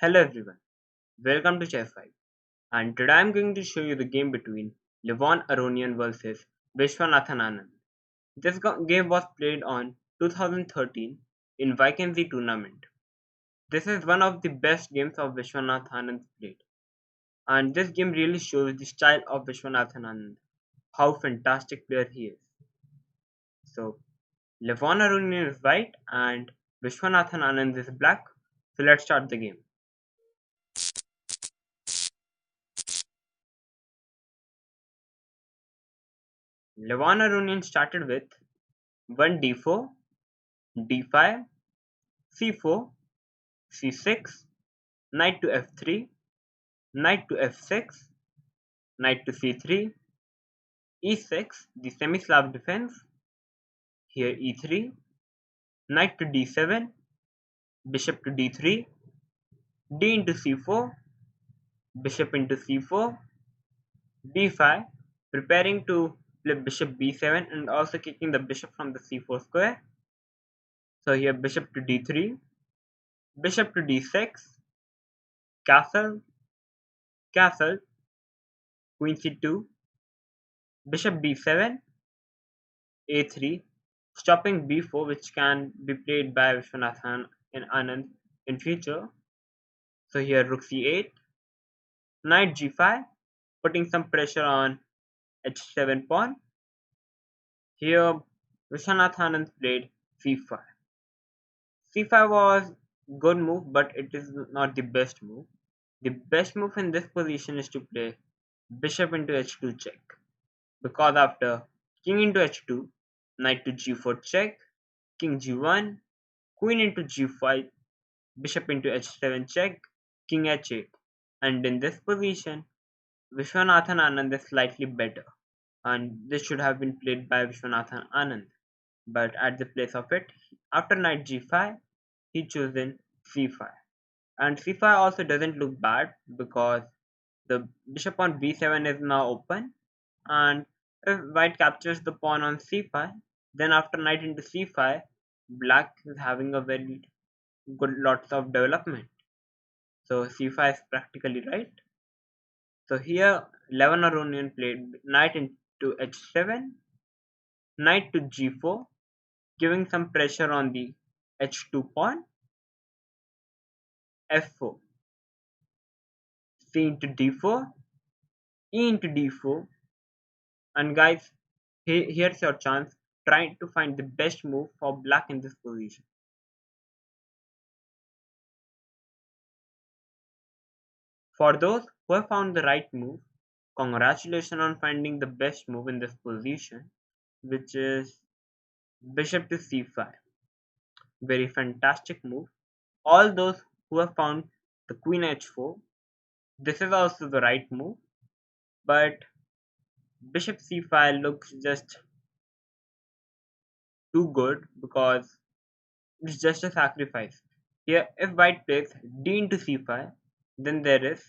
Hello everyone, welcome to Chess 5 and today I'm going to show you the game between Levon Aronian versus Viswanathan Anand. This game was played on 2013 in Wijk tournament. This is one of the best games of Viswanathan Anand played, and this game really shows the style of Viswanathan Anand, how fantastic player he is. So Levon Aronian is white and Viswanathan Anand is black. So let's start the game. Levon Aronian started with 1 d4, d5, c4, c6, knight to f3, knight to f6, knight to c3, e6, the semi-Slav defense, here e3, knight to d7, bishop to d3, d into c4, bishop into c4, d5, preparing to play bishop b7 and also kicking the bishop from the c4 square. So here bishop to d3, bishop to d6, castle, castle, queen c2, bishop b7, a3, stopping b4, which can be played by Viswanathan and Anand in future. So here rook c8, knight g5, putting some pressure on h7 pawn. Here Viswanathan Anand played c5. c5 was good move, but it is not the best move. The best move in this position is to play bishop into h2 check, because after king into h2, knight to g4 check, king g1, queen into g5, bishop into h7 check, king h8. And in this position, Viswanathan Anand is slightly better, and this should have been played by Viswanathan Anand. But at the place of it, after knight g5, he chosen c5. And c5 also doesn't look bad because the bishop on b7 is now open, and if white captures the pawn on c5, then after knight into c5, black is having a very good lots of development. So c5 is practically right. So here Levon Aronian played knight into h7, knight to g4, giving some pressure on the h2 pawn, f4, c into d4, e into d4, and guys, here's your chance. Try to find the best move for black in this position. For those who have found the right move, congratulations on finding the best move in this position, which is bishop to c5. Very fantastic move. All those who have found the queen h4, this is also the right move, but bishop c5 looks just too good because it's just a sacrifice. Here, if white plays d into c5, then there is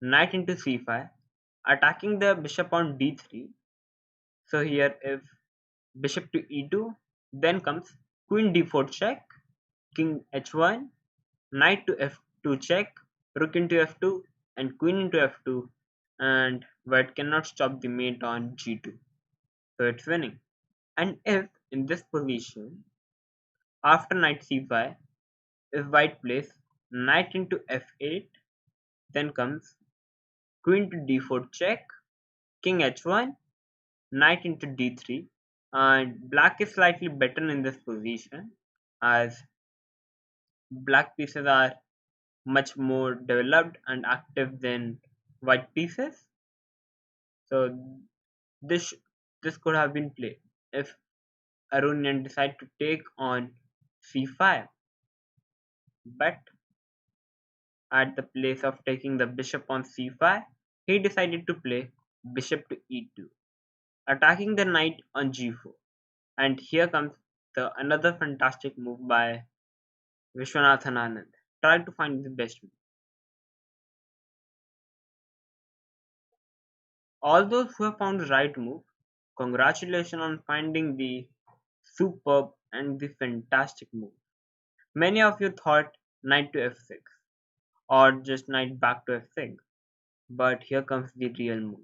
knight into c5, attacking the bishop on d3. So here, if bishop to e2, then comes queen d4 check, king h1, knight to f2 check, rook into f2, and queen into f2, and white cannot stop the mate on g2. So it's winning. And if in this position, after knight c5, if white plays knight into f8, then comes queen to d4 check, king h1, knight into d3, and black is slightly better in this position as black pieces are much more developed and active than white pieces. So this this could have been played if Aronian decided to take on c5, but at the place of taking the bishop on c5, he decided to play bishop to e2, attacking the knight on g4. And here comes the another fantastic move by Viswanathan Anand. Try to find the best move. All those who have found the right move, congratulations on finding the superb and the fantastic move. Many of you thought knight to f6, or just knight back to f6. But here comes the real move.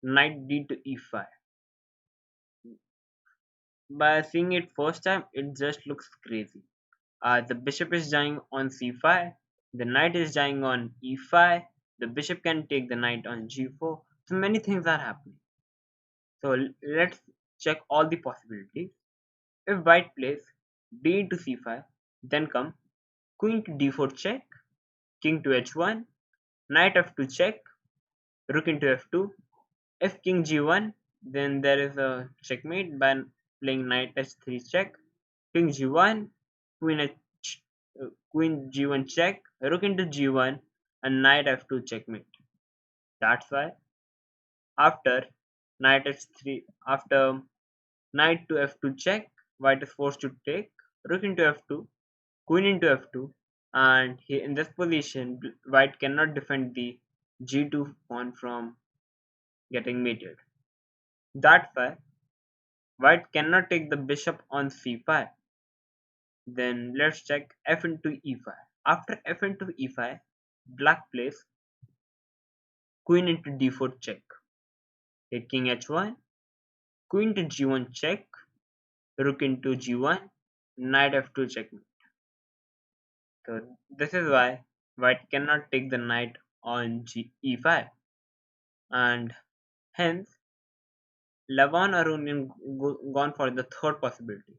Knight d to e5. By seeing it first time, it just looks crazy. The bishop is dying on c5, the knight is dying on e5, the bishop can take the knight on g4, so many things are happening. So let's check all the possibilities. If white plays d into c5, then come queen to d4 check, king to h1, knight f2 check, rook into f2. If king g1, then there is a checkmate by playing knight h3 check, king g1, queen h, queen g1 check, rook into g1, and knight f2 checkmate. That's why after knight h3, after knight to f2 check, white is forced to take rook into f2, queen into f2, and here in this position, white cannot defend the g2 pawn from getting mated. That's why white cannot take the bishop on c5. Then let's check f into e5. After f into e5, black plays queen into d4 check. Hit king h1, queen to g1 check, rook into g1, knight f2 checkmate. So this is why white cannot take the knight on e5, and hence Levon Aronian gone for the third possibility,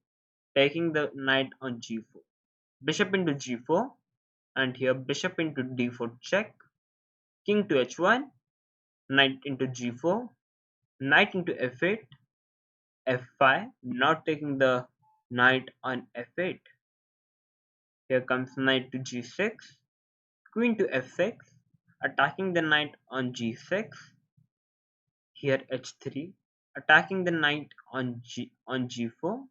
taking the knight on g4. Bishop into g4, and here bishop into d4 check, king to h1, knight into g4, knight into f8, f5, not taking the knight on f8. Here comes knight to g6, queen to f6, attacking the knight on g6. Here h3, attacking the knight on g4.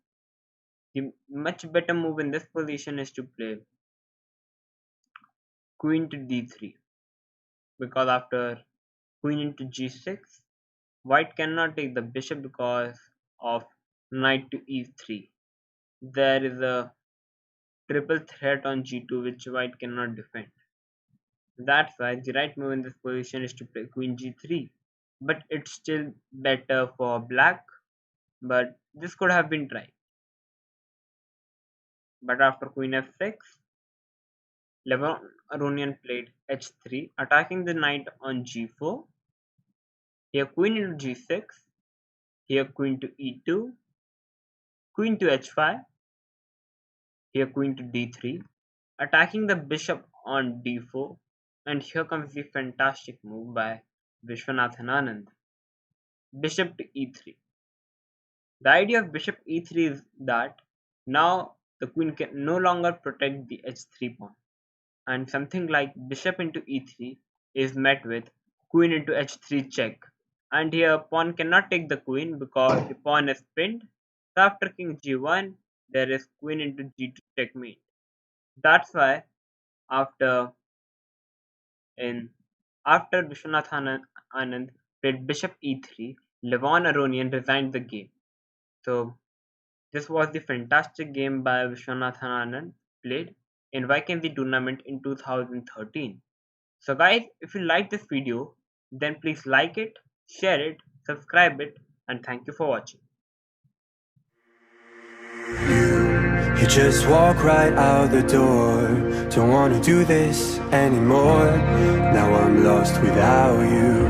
The much better move in this position is to play queen to d3, because after queen into g6, white cannot take the bishop because of knight to e3. There is a triple threat on g2 which white cannot defend. That's why the right move in this position is to play queen g3, but it's still better for black, but this could have been tried. But after queen f6, Levon Aronian played h3, attacking the knight on g4. Here queen into g6, here queen to e2, queen to h5, here queen to d3, attacking the bishop on d4, and here comes the fantastic move by Viswanathan Anand. Bishop to e3. The idea of bishop e3 is that now the queen can no longer protect the h3 pawn, and something like bishop into e3 is met with queen into h3 check, and here pawn cannot take the queen because the pawn is pinned. So after king g1, there is queen into g2 checkmate. That's why after Viswanathan Anand played bishop e3, Levon Aronian resigned the game. So this was the fantastic game by Viswanathan Anand played in Wijk tournament in 2013. So guys, if you like this video, then please like it, share it, subscribe it, and thank you for watching. You just walk right out the door. Don't wanna do this anymore. Now I'm lost without you.